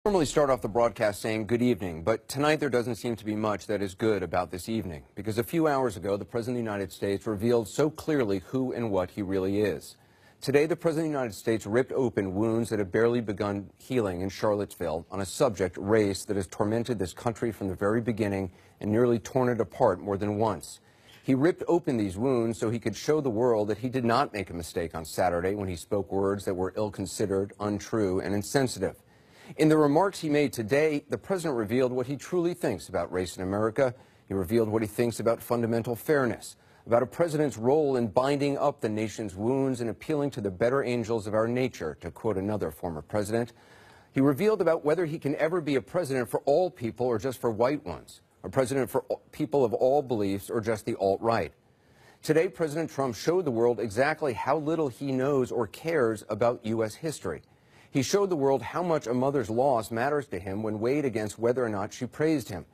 Normally start off the broadcast saying good evening, but tonight there doesn't seem to be much that is good about this evening, because a few hours ago the President of the United States revealed so clearly who and what he really is. Today the President of the United States ripped open wounds that have barely begun healing in Charlottesville on a subject, race, that has tormented this country from the very beginning and nearly torn it apart more than once. He ripped open these wounds so he could show the world that he did not make a mistake on Saturday when he spoke words that were ill-considered, untrue, and insensitive. In the remarks he made today, the president revealed what he truly thinks about race in America. He revealed what he thinks about fundamental fairness, about a president's role in binding up the nation's wounds and appealing to the better angels of our nature, to quote another former president. He revealed about whether he can ever be a president for all people or just for white ones, a president for people of all beliefs or just the alt-right. Today, President Trump showed the world exactly how little he knows or cares about U.S. history. He showed the world how much a mother's loss matters to him when weighed against whether or not she praised him.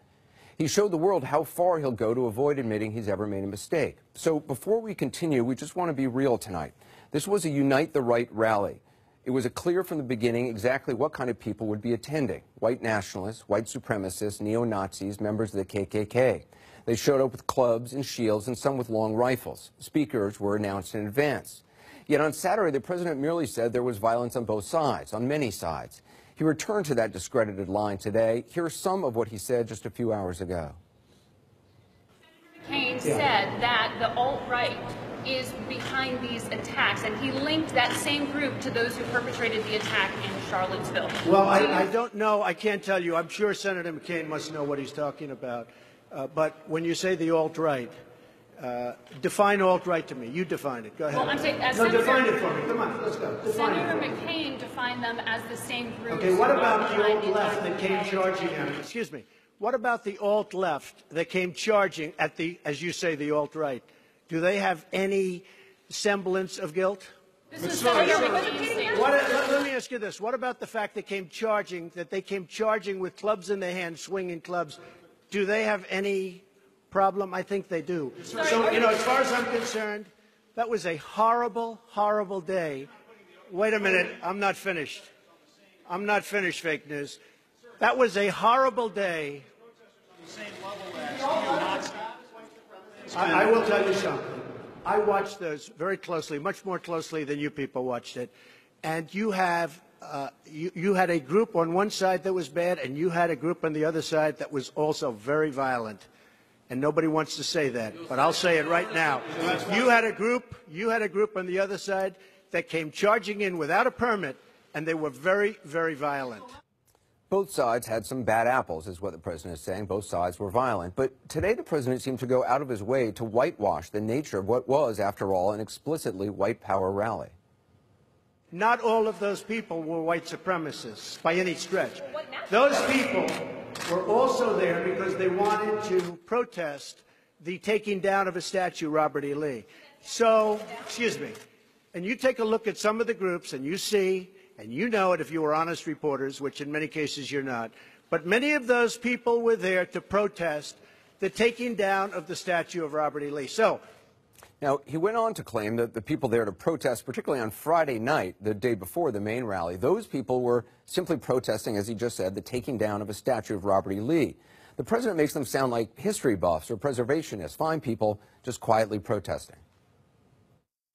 He showed the world how far he'll go to avoid admitting he's ever made a mistake. So before we continue, we just want to be real tonight. This was a Unite the Right rally. It was clear from the beginning exactly what kind of people would be attending: white nationalists, white supremacists, neo-Nazis, members of the KKK. They showed up with clubs and shields and some with long rifles. Speakers were announced in advance. Yet on Saturday, the president merely said there was violence on both sides, on many sides. He returned to that discredited line today. Here's some of what he said just a few hours ago. McCain said that the alt-right is behind these attacks, and he linked that same group to those who perpetrated the attack in Charlottesville. Well, I don't know. I can't tell you. I'm sure Senator McCain must know what he's talking about. But when you say the alt-right, define alt-right to me. You define it. Go ahead. Well, I'm saying, define it for me. Come on, let's go. Senator McCain defined them as the same group. Okay, what about the alt-left that came charging at him? Excuse me. What about the alt-left that came charging at the, as you say, the alt-right? Do they have any semblance of guilt? Let me ask you this. What about the fact that they came charging with clubs in their hands, swinging clubs? Do they have any problem? I think they do. So, as far as I'm concerned, that was a horrible, horrible day. Wait a minute. I'm not finished. I'm not finished, fake news. That was a horrible day. I will tell you something. I watched those very closely, much more closely than you people watched it. And you have you had a group on one side that was bad, and you had a group on the other side that was also very violent. And nobody wants to say that, but I'll say it right now. You had a group on the other side that came charging in without a permit, and they were very, very violent. Both sides had some bad apples, is what the president is saying. Both sides were violent. But today the president seemed to go out of his way to whitewash the nature of what was, after all, an explicitly white power rally. Not all of those people were white supremacists by any stretch. Those people were also there because they wanted to protest the taking down of a statue, Robert E. Lee. So, excuse me, and you take a look at some of the groups and you see, and you know it if you were honest reporters, which in many cases you're not, but many of those people were there to protest the taking down of the statue of Robert E. Lee. So, now, he went on to claim that the people there to protest, particularly on Friday night, the day before the main rally, those people were simply protesting, as he just said, the taking down of a statue of Robert E. Lee. The president makes them sound like history buffs or preservationists, fine people just quietly protesting.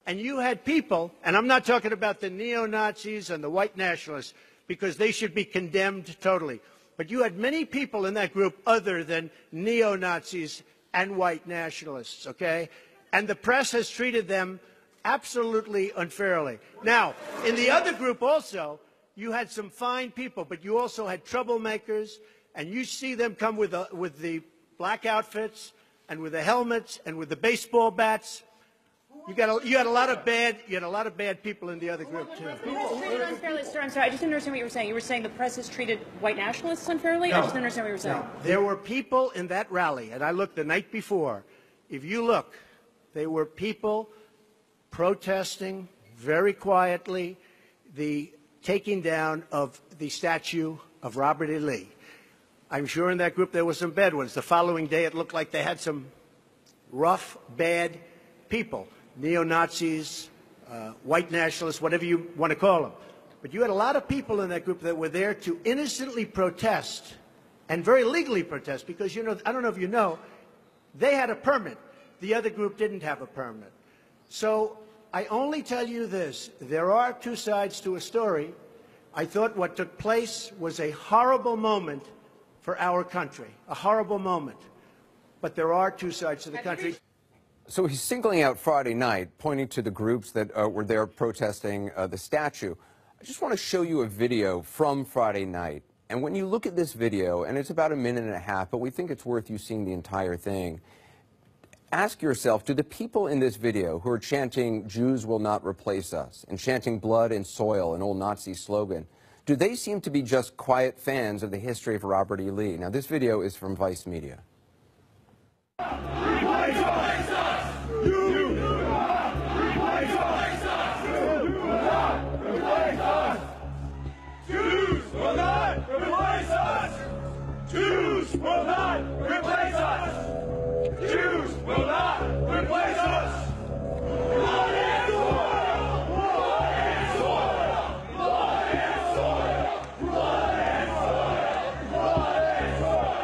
And you had people, and I'm not talking about the neo-Nazis and the white nationalists, because they should be condemned totally, but you had many people in that group other than neo-Nazis and white nationalists, okay? And the press has treated them absolutely unfairly. Now, in the other group also, you had some fine people, but you also had troublemakers, and you see them come with the black outfits and with the helmets and with the baseball bats. You had a lot of bad people in the other group too. Treated unfairly, sir. I'm sorry, I just didn't understand what you were saying. You were saying the press has treated white nationalists unfairly? No, I just didn't understand what you were saying. No. There were people in that rally, and I looked the night before. If you look, there were people protesting very quietly the taking down of the statue of Robert E. Lee. I'm sure in that group there were some bad ones. The following day it looked like they had some rough, bad people, neo-Nazis, white nationalists, whatever you want to call them. But you had a lot of people in that group that were there to innocently protest, and very legally protest, because, you know, I don't know if you know, they had a permit. The other group didn't have a permit. So I only tell you this. There are two sides to a story. I thought what took place was a horrible moment for our country, a horrible moment. But there are two sides to the country. So he's singling out Friday night, pointing to the groups that were there protesting the statue. I just want to show you a video from Friday night. And when you look at this video, and it's about a minute and a half, but we think it's worth you seeing the entire thing, ask yourself, do the people in this video who are chanting, "Jews will not replace us," and chanting "blood and soil," an old Nazi slogan, do they seem to be just quiet fans of the history of Robert E. Lee? Now, this video is from Vice Media. Jews will not replace us! Jews will not replace us! Blood and soil! Blood and soil! Blood and soil! Blood and soil! Blood and soil!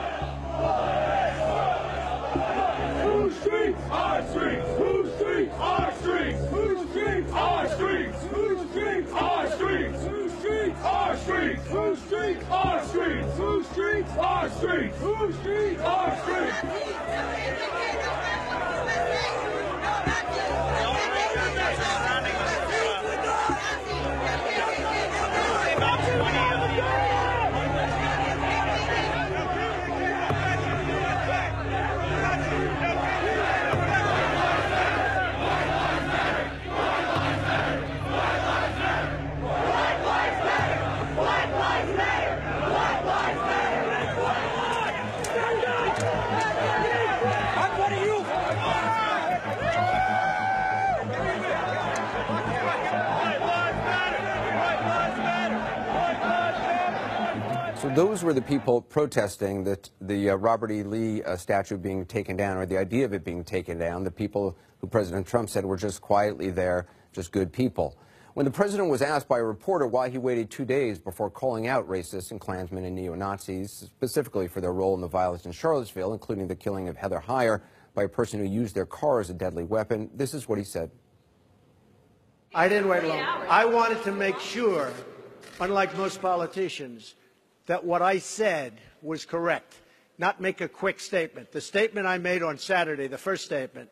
Blood and soil! Whose streets? Our streets! Whose streets? Our streets! Whose streets? Our streets! Whose streets? Our streets! Whose streets? Our streets! Whose streets? Our streets! Whose streets? Our streets! Whose streets? Our streets! So those were the people protesting the Robert E. Lee statue being taken down, or the idea of it being taken down, the people who President Trump said were just quietly there, just good people. When the president was asked by a reporter why he waited 2 days before calling out racists and Klansmen and neo-Nazis, specifically for their role in the violence in Charlottesville, including the killing of Heather Heyer by a person who used their car as a deadly weapon, this is what he said. I didn't wait long. I wanted to make sure, unlike most politicians, that what I said was correct, not make a quick statement. The statement I made on Saturday, the first statement,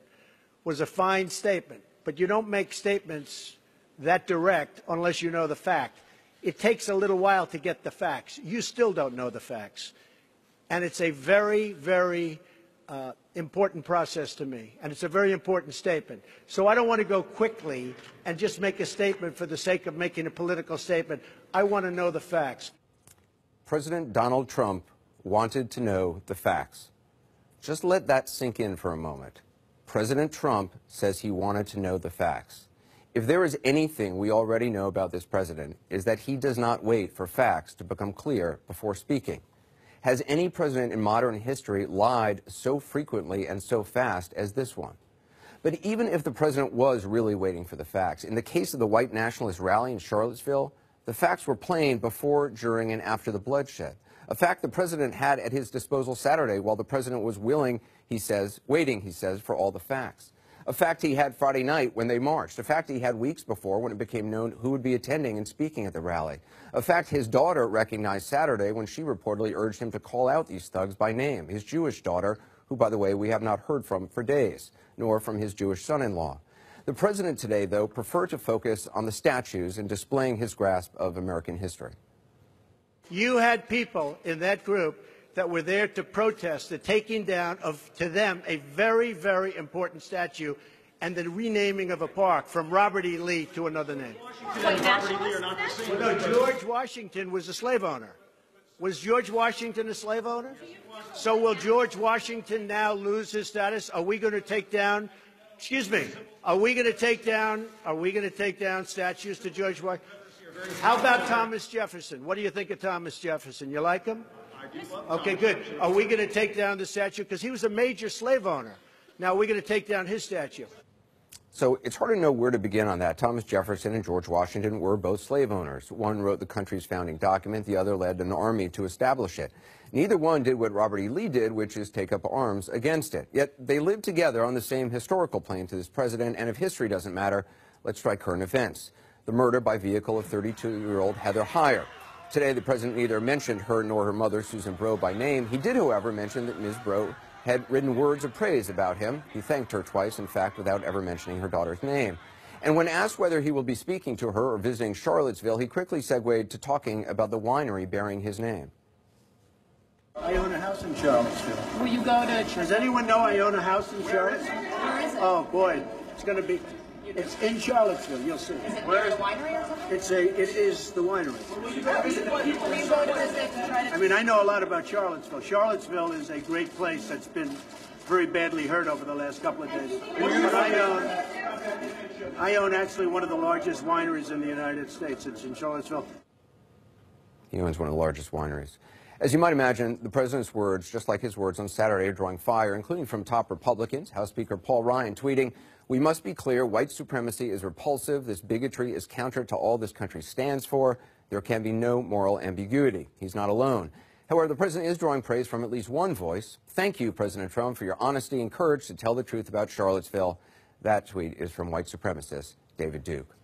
was a fine statement. But you don't make statements that direct unless you know the fact. It takes a little while to get the facts. You still don't know the facts. And it's a very, very important process to me. And it's a very important statement. So I don't want to go quickly and just make a statement for the sake of making a political statement. I want to know the facts. President Donald Trump wanted to know the facts. Just let that sink in for a moment. President Trump says he wanted to know the facts. If there is anything we already know about this president, is that he does not wait for facts to become clear before speaking. Has any president in modern history lied so frequently and so fast as this one? But even if the president was really waiting for the facts, in the case of the white nationalist rally in Charlottesville, the facts were plain before, during, and after the bloodshed. A fact the president had at his disposal Saturday while the president was waiting, he says, for all the facts. A fact he had Friday night when they marched. A fact he had weeks before when it became known who would be attending and speaking at the rally. A fact his daughter recognized Saturday when she reportedly urged him to call out these thugs by name. His Jewish daughter, who, by the way, we have not heard from for days, nor from his Jewish son-in-law. The president today, though, preferred to focus on the statues and displaying his grasp of American history. You had people in that group that were there to protest the taking down of, to them, a very, very important statue and the renaming of a park from Robert E. Lee to another name. No, George Washington was a slave owner. Was George Washington a slave owner? So will George Washington now lose his status? Are we going to take down, excuse me, are we going to take down statues to George Washington? How about Thomas Jefferson? What do you think of Thomas Jefferson? You like him? Okay, good. Are we going to take down the statue? Because he was a major slave owner. Now, are we going to take down his statue? So it's hard to know where to begin on that. Thomas Jefferson and George Washington were both slave owners. One wrote the country's founding document, the other led an army to establish it. Neither one did what Robert E. Lee did, which is take up arms against it. Yet they lived together on the same historical plane to this president, and if history doesn't matter, let's try current events. The murder by vehicle of 32-year-old Heather Heyer. Today, the president neither mentioned her nor her mother, Susan Breaux, by name. He did, however, mention that Ms. Breaux had written words of praise about him. He thanked her twice, in fact, without ever mentioning her daughter's name. And when asked whether he will be speaking to her or visiting Charlottesville, he quickly segued to talking about the winery bearing his name. I own a house in Charlottesville. Will you go to... Does anyone know I own a house in Charlottesville? Where is it? Oh, boy. It's going to be... It's in Charlottesville. You'll see. Is it near the winery or something? It is the winery. Will you go to visit to try to... I mean, I know a lot about Charlottesville. Charlottesville is a great place that's been very badly hurt over the last couple of days. I own actually one of the largest wineries in the United States. It's in Charlottesville. He owns one of the largest wineries. As you might imagine, the president's words, just like his words on Saturday, are drawing fire, including from top Republicans. House Speaker Paul Ryan tweeting, "We must be clear, white supremacy is repulsive. This bigotry is counter to all this country stands for. There can be no moral ambiguity." He's not alone. However, the president is drawing praise from at least one voice. Thank you, President Trump, for your honesty and courage to tell the truth about Charlottesville. That tweet is from white supremacist David Duke.